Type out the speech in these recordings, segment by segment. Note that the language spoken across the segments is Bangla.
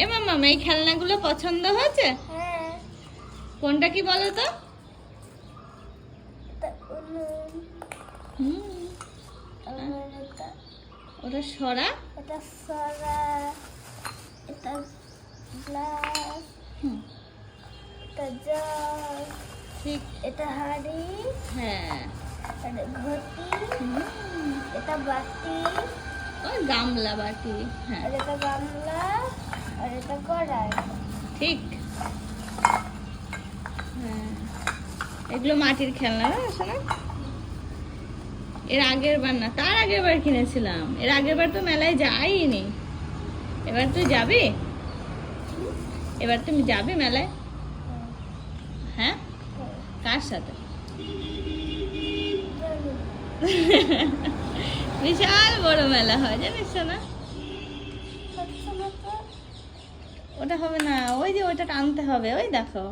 এ মামা এই খেলনাগুলো পছন্দ হয়েছে? হ্যাঁ। কোনটা কি বলো তো? ওটা সরা, এটা সরা, এটা গ্লাস, এটা জগ, ঠিক। এটা হাঁড়ি, হ্যাঁ, এটা ঘটি, এটা বাটি, ওই গামলা বাটি। হ্যাঁ আর এটা গামলা, আর এটা কড়াই। ঠিক। হ্যাঁ, এগুলো মাটির খেলনা না শোনা? এর আগের বার না, তার আগের বার কিনেছিলাম। এর আগের বার তো মেলায় যাইনি। এবার তুই যাবি? এবার তুমি যাবে মেলায়? হ্যাঁ, কার সাথে? বিশাল বড় মেলা হয় জানিস না? ওটা হবে না, ওই যে ওইটা টানতে হবে, ওই দেখো।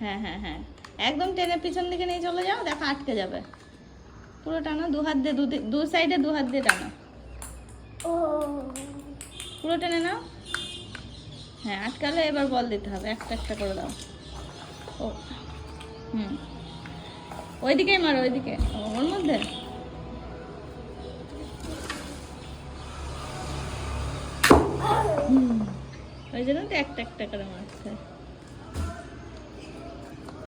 হ্যাঁ হ্যাঁ হ্যাঁ, একদম টেনে পিছন দিকে নিয়ে চলে যাও, দেখো আটকে যাবে। পুরো টানো, দু হাত দিয়ে, দু সাইডে দু হাত দিয়ে টানো। পুরো টেনে নাও। হ্যাঁ, আটকালে এবার বল দিতে হবে, একটা একটা করে দাও। ও ওইদিকে মারো, ওইদিকে, ওর মধ্যে। ওই জন্য তো একটা একটা করে মারছে।